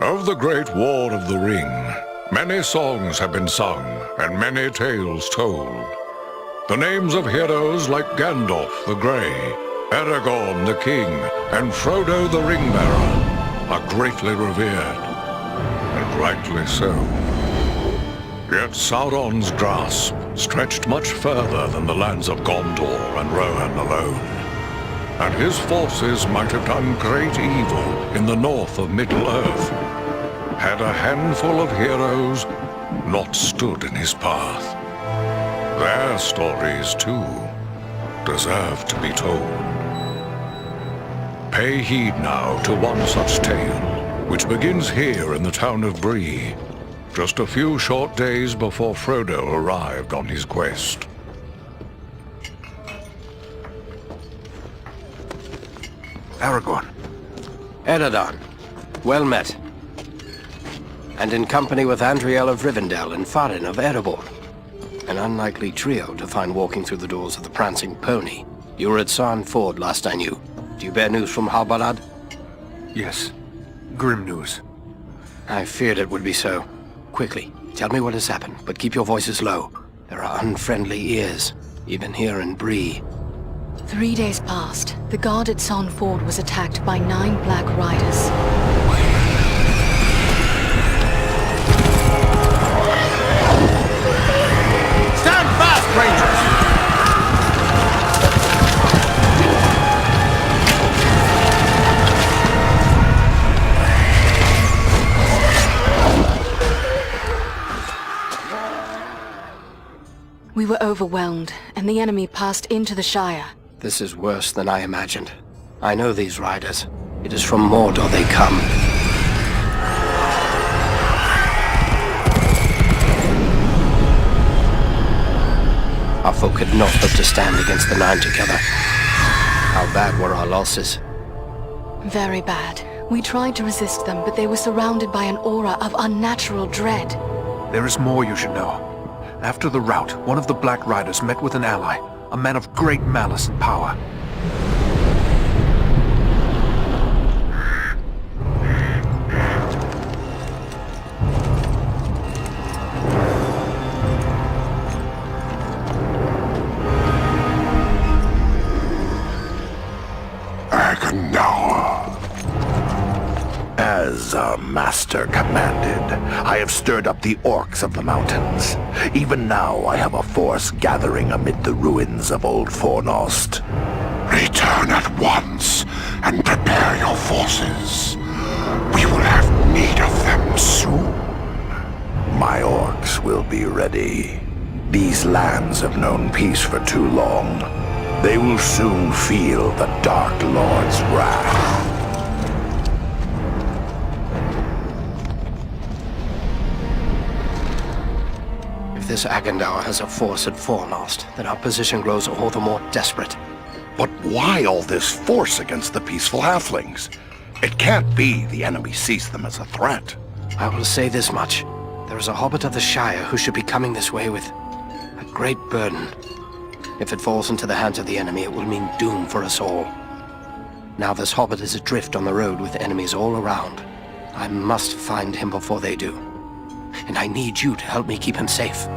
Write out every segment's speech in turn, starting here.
Of the Great War of the Ring, many songs have been sung and many tales told. The names of heroes like Gandalf the Grey, Aragorn the King, and Frodo the Ring-Bearer are greatly revered, and rightly so. Yet Sauron's grasp stretched much further than the lands of Gondor and Rohan alone, and his forces might have done great evil in the north of Middle-earth, had a handful of heroes not stood in his path. Their stories, too, deserve to be told. Pay heed now to one such tale, which begins here in the town of Bree, just a few short days before Frodo arrived on his quest. Aragorn. Eredon, well met. And in company with Andriel of Rivendell and Farin of Erebor. An unlikely trio to find walking through the doors of the Prancing Pony. You were at Sarn Ford last I knew. Do you bear news from Halbarad? Yes. Grim news. I feared it would be so. Quickly, tell me what has happened, but keep your voices low. There are unfriendly ears, even here in Bree. 3 days passed. The guard at Sarn Ford was attacked by 9 Black Riders. Stand fast, Rangers! We were overwhelmed, and the enemy passed into the Shire. This is worse than I imagined. I know these riders. It is from Mordor they come. Our folk could not hope to stand against the 9 together. How bad were our losses? Very bad. We tried to resist them, but they were surrounded by an aura of unnatural dread. There is more you should know. After the rout, one of the Black Riders met with an ally, a man of great malice and power. As our master commanded, I have stirred up the orcs of the mountains. Even now I have a force gathering amid the ruins of Old Fornost. Return at once and prepare your forces. We will have need of them soon. My orcs will be ready. These lands have known peace for too long. They will soon feel the Dark Lord's wrath. This Agandaur has a force at Fornost, then our position grows all the more desperate. But why all this force against the peaceful halflings? It can't be the enemy sees them as a threat. I will say this much. There is a hobbit of the Shire who should be coming this way with a great burden. If it falls into the hands of the enemy, it will mean doom for us all. Now this hobbit is adrift on the road with enemies all around. I must find him before they do. And I need you to help me keep him safe.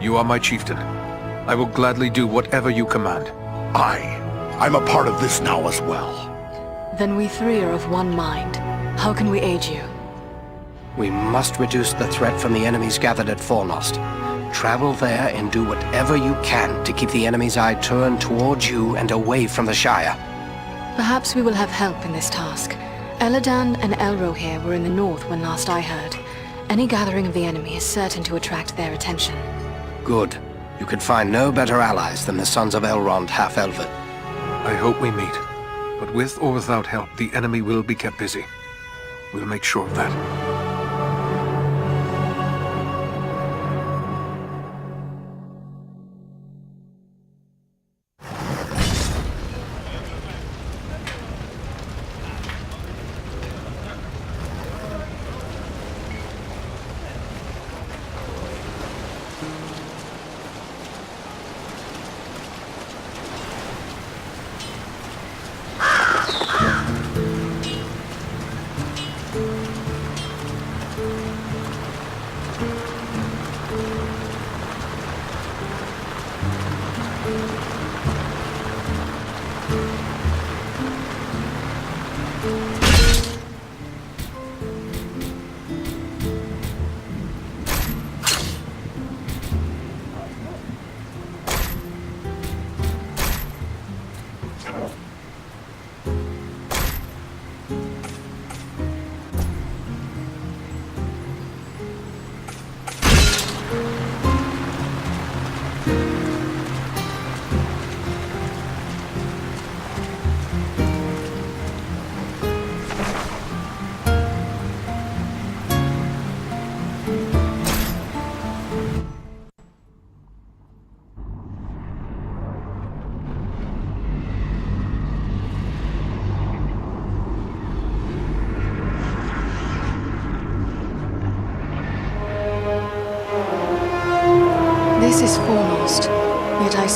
You are my chieftain. I will gladly do whatever you command. I'm a part of this now as well. Then we 3 are of one mind. How can we aid you? We must reduce the threat from the enemies gathered at Fornost. Travel there and do whatever you can to keep the enemy's eye turned towards you and away from the Shire. Perhaps we will have help in this task. Eladan and Elrohir were in the north when last I heard. Any gathering of the enemy is certain to attract their attention. Good. You could find no better allies than the sons of Elrond half-elven. I hope we meet. But with or without help, the enemy will be kept busy. We'll make sure of that.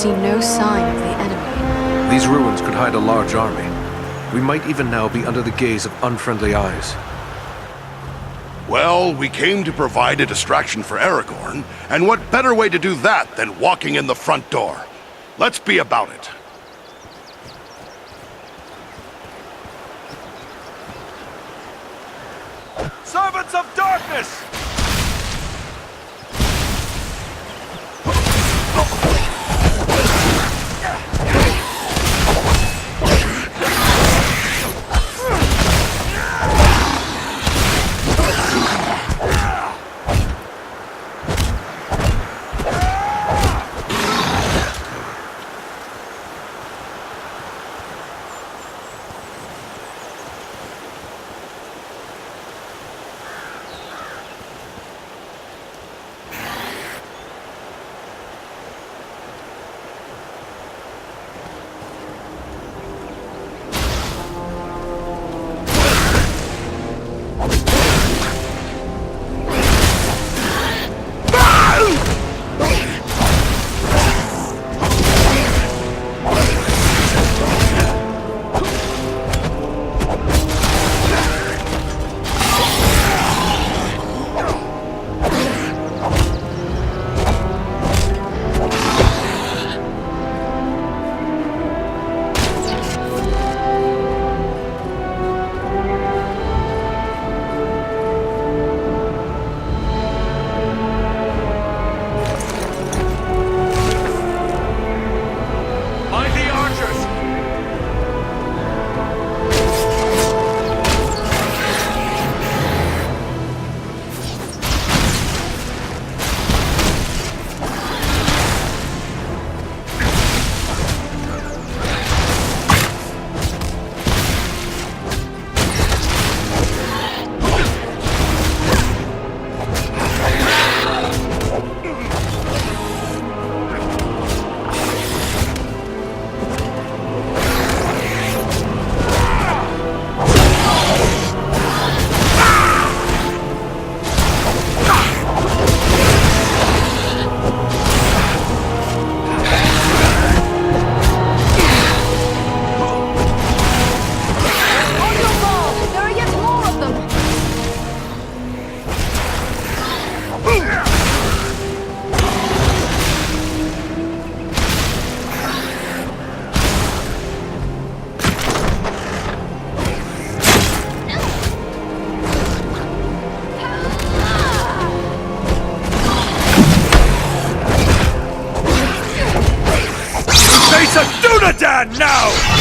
see no sign of the enemy. These ruins could hide a large army. We might even now be under the gaze of unfriendly eyes. Well, we came to provide a distraction for Aragorn, and what better way to do that than walking in the front door? Let's be about it. Servants of darkness! Dunadan now!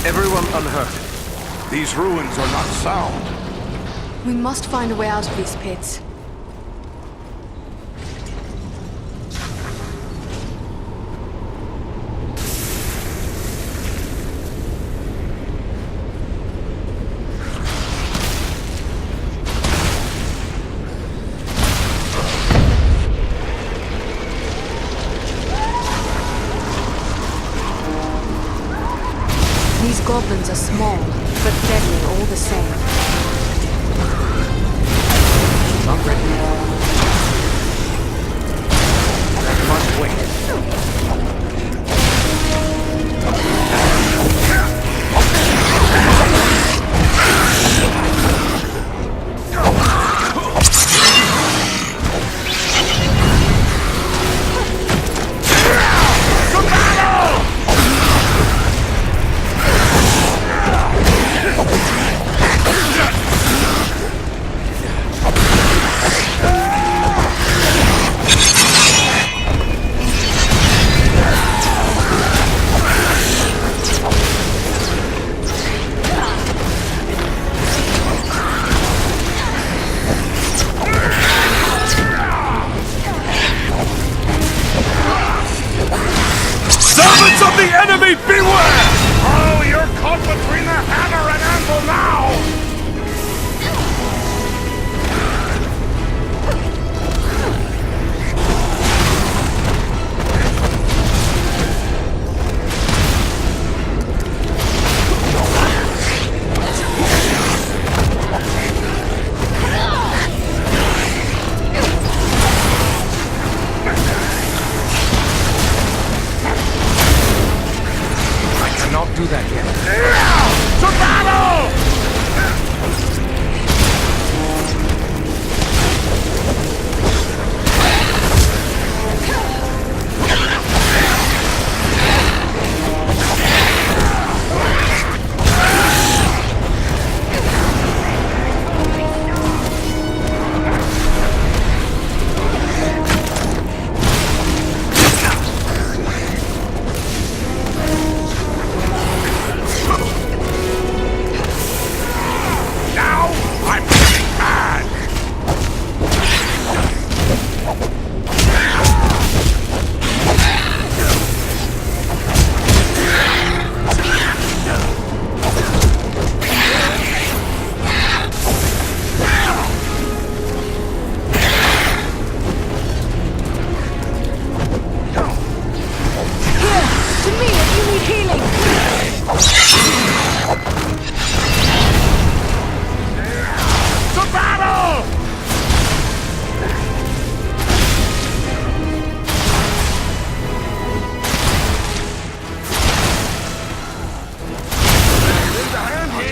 Everyone unhurt. These ruins are not sound. We must find a way out of these pits. These goblins are small, but deadly all the same. Not ready. That must wait. Servants of the enemy, beware! Oh, you're caught between the hammer and anvil now! Cannot do that yet. To battle!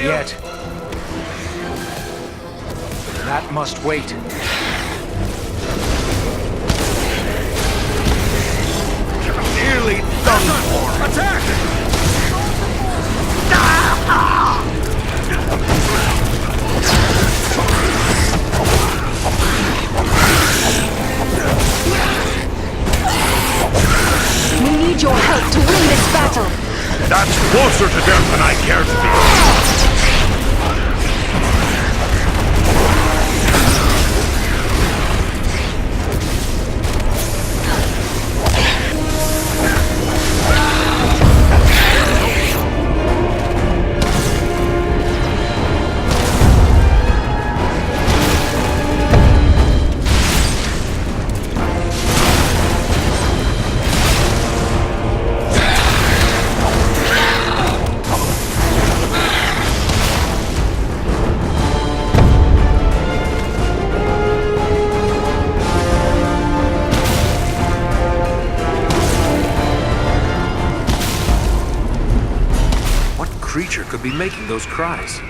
Yet. That must wait. Nearly done for. Attack! We need your help to win this battle. That's closer to death than I care to be. Creature could be making those cries.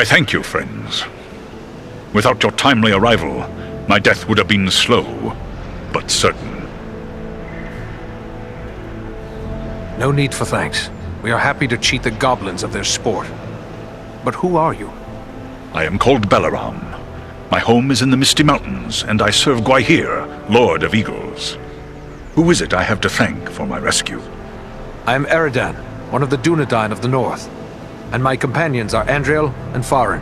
I thank you, friends. Without your timely arrival, my death would have been slow, but certain. No need for thanks. We are happy to cheat the goblins of their sport. But who are you? I am called Balaram. My home is in the Misty Mountains, and I serve Gwaihir, Lord of Eagles. Who is it I have to thank for my rescue? I am Eridan, one of the Dunedain of the North. And my companions are Andriel and Farin.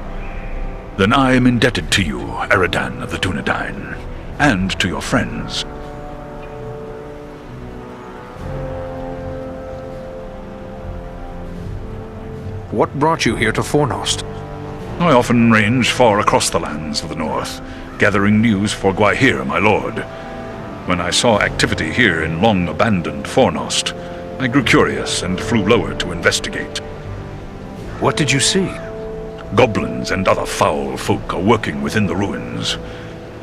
Then I am indebted to you, Eridan of the Dunedain, and to your friends. What brought you here to Fornost? I often range far across the lands of the North, gathering news for Gwaihir, my lord. When I saw activity here in long-abandoned Fornost, I grew curious and flew lower to investigate. What did you see? Goblins and other foul folk are working within the ruins.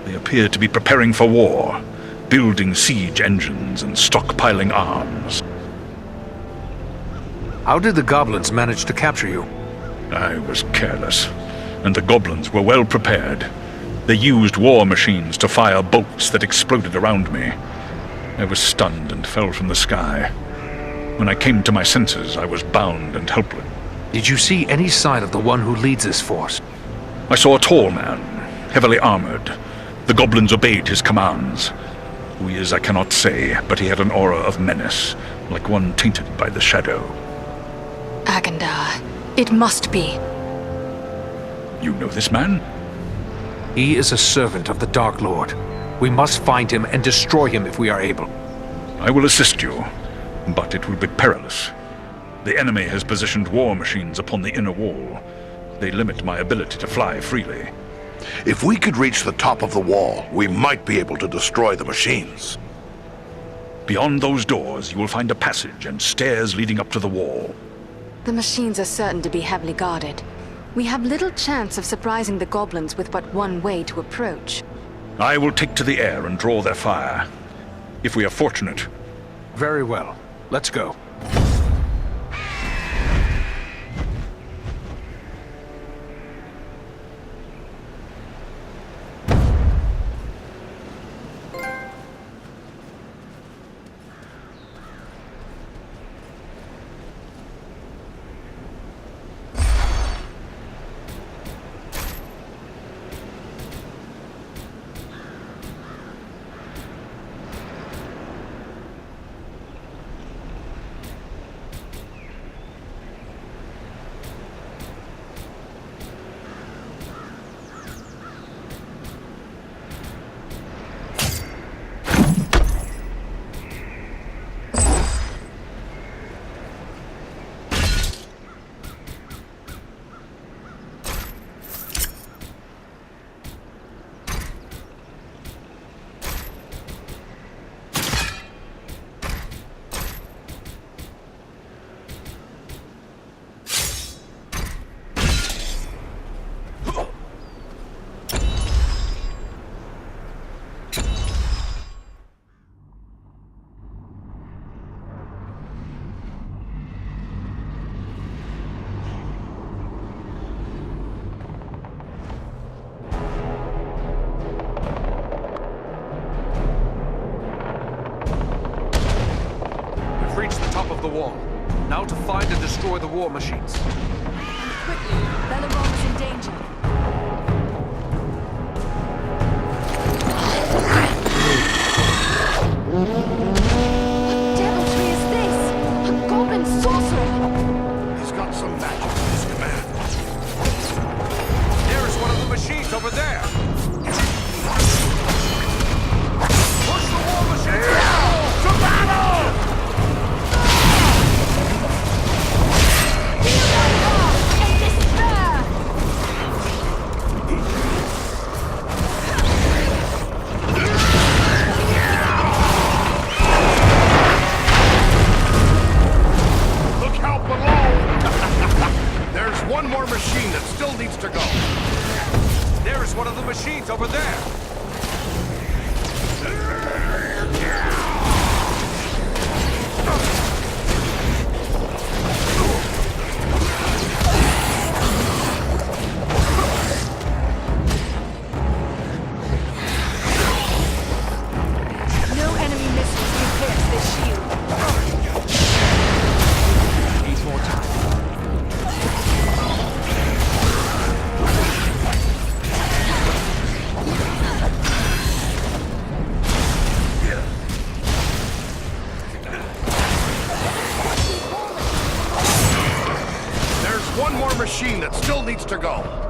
They appear to be preparing for war, building siege engines and stockpiling arms. How did the goblins manage to capture you? I was careless, and the goblins were well prepared. They used war machines to fire bolts that exploded around me. I was stunned and fell from the sky. When I came to my senses, I was bound and helpless. Did you see any sign of the one who leads this force? I saw a tall man, heavily armored. The goblins obeyed his commands. Who he is, I cannot say, but he had an aura of menace, like one tainted by the shadow. Agandar. It must be. You know this man? He is a servant of the Dark Lord. We must find him and destroy him if we are able. I will assist you, but it will be perilous. The enemy has positioned war machines upon the inner wall. They limit my ability to fly freely. If we could reach the top of the wall, we might be able to destroy the machines. Beyond those doors, you will find a passage and stairs leading up to the wall. The machines are certain to be heavily guarded. We have little chance of surprising the goblins with but one way to approach. I will take to the air and draw their fire. If we are fortunate. Very well. Let's go. The wall. Now to find and destroy the war machines. Quickly, Balaram is in danger. What deviltry is this? A goblin sorcerer! He's got some magic in his command. There is one of the machines over there. Push the war machine! To battle! One more machine that still needs to go. There is one of the machines over there. to go.